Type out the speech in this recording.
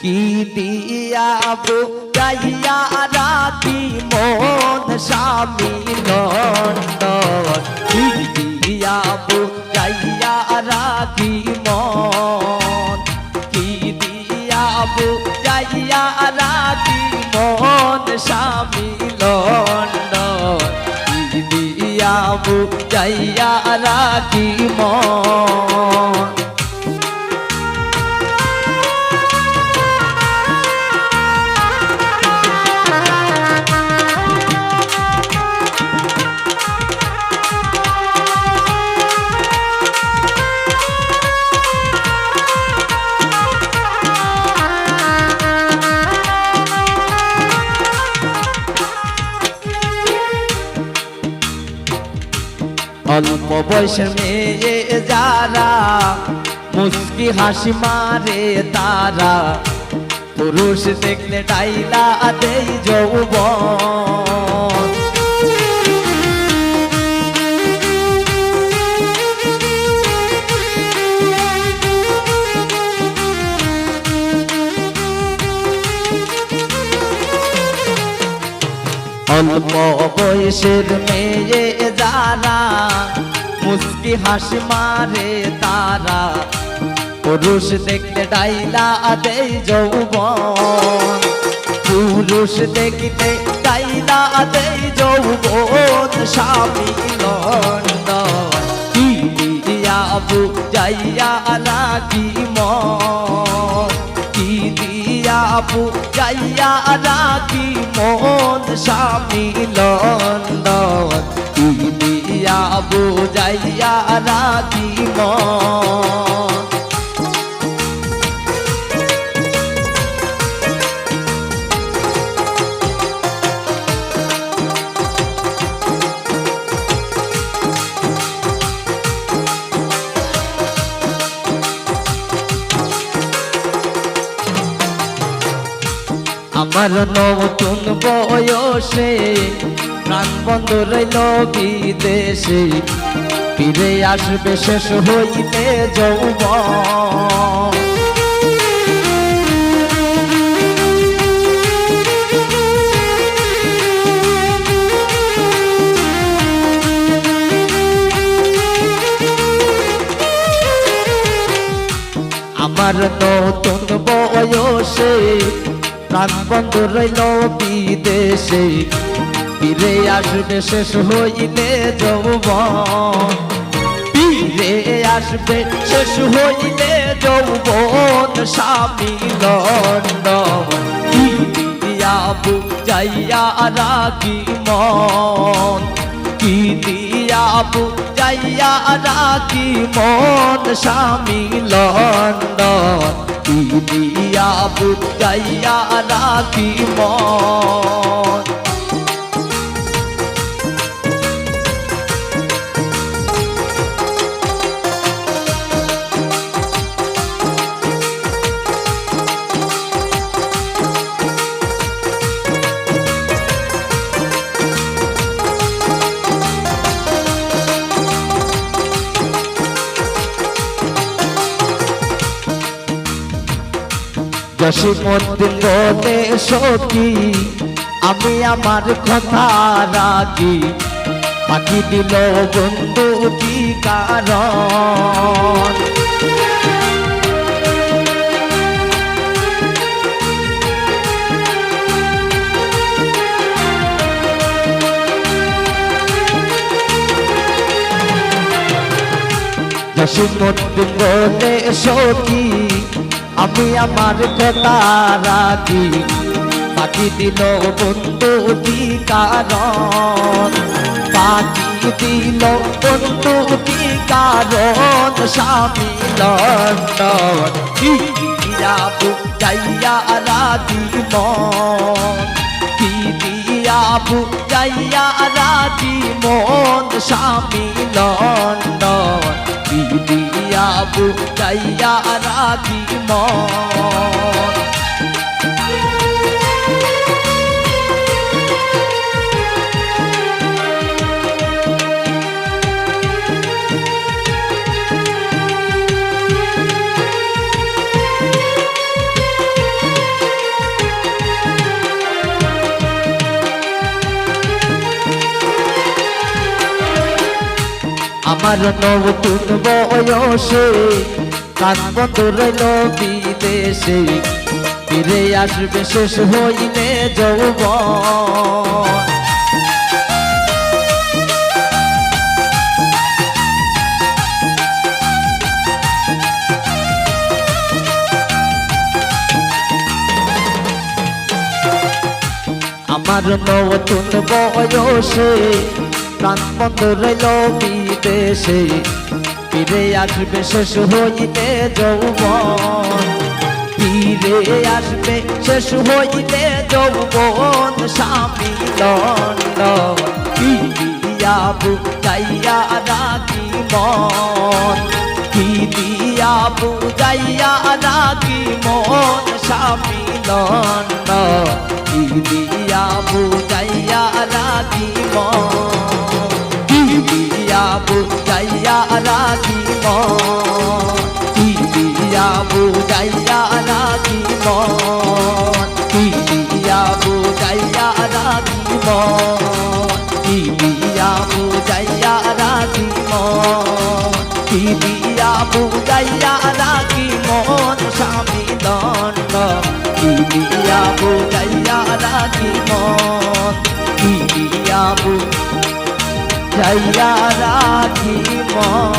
কি দিয়া বুঝাইয়া রাখি মন স্বামী লন্ডন, কি দিয়া বুঝাইয়া রাখি মন, কি দিয়া বুঝাইয়া রাখি মন স্বামী লন্ডন, কি দিয়া বুঝাইয়া রাখি মন। অল্প বয়সের মেয়ে যারা মুস্কি হাসি মারে তারা, পুরুষ দেখলে ডাইলা দেই যৌবন। অল্প বয়সের মেয়ে যারা মুস্কি হাসি মারে তারা, পুরুষ দেখলে ডাইলা দেই যৌবন, পুরুষ দেখলে ডাইলা দেই যৌবন স্বামী লন্ডন, কি দিয়া বুঝাইয়া রাখি মন, কি দিয়া বুঝাইয়া রাখি মন স্বামী লন্ডন, কি দিয়া বুঝাইয়া রাখি মন। আমার নতুন বয়সে প্রাণ বন্ধ রইল বিদেশে, ফিরে আসবে শেষ হইতে যৌবন। আমার নতুন বয়সে প্রাণ বন্ধ রইল বিদেশে, ফিরে আসবে শেষ হইলে যৌবন, ফিরে আসবে শেষ হইলে যৌবন স্বামী লন্ডন, কি দিয়া বুঝাইয়া রাখি মন, কি দিয়া বুঝাইয়া রাখি মন স্বামী লন্ডন, কি দিয়া বুঝাইয়া রাখি মন। জসীমউদ্দিন বলে সখী আমি আমার কথা রাখি, পাখি দিল বন্ধু কি কারণ, জসীমউদ্দিন বলে সখী আমি আমার কথা রাখি, পাখি দিল বন্ধু কি কারণ, পাখি দিল বন্ধু কি কারণ স্বামী লন্ডন, কি দিয়া বুঝাইয়া রাখি মন, কি দিয়া বুঝাইয়া রাখি মন স্বামী লন্ডন, কি দিয়া বুঝাইয়া রাখি মন। আমার নতুন বয়সে প্রাণ বন্ধ রইল বিদেশে, ফিরে আসবে শেষ হইলে যৌবন। আমার নতুন বয়সে প্রাণ বন্ধ রইল বিদেশে, ফিরে আসবে শেষ হইলে যৌবন। ফিরে আসবে শেষ হইলে যৌবন, স্বামী লন্ডন কি দিয়া বুঝাইয়া রাখি মন, কি দিয়া বুঝাইয়া রাখি মন, স্বামী লন্ডন কি দিয়া বুঝাইয়া রাখি মন, কি দিয়া বুঝাইয়া রাখি মন, কি দিয়া বুঝাইয়া রাখি মন, কি দিয়া বুঝাইয়া রাখি মন, কি দিয়া বুঝাইয়া রাখি মন, কি দিয়া বুঝাইয়া রাখি মন, স্বামী দণ্ড কি দিয়া বুঝাইয়া রাখি মন, কি দিয়া বুঝাইয়া রাখি মন।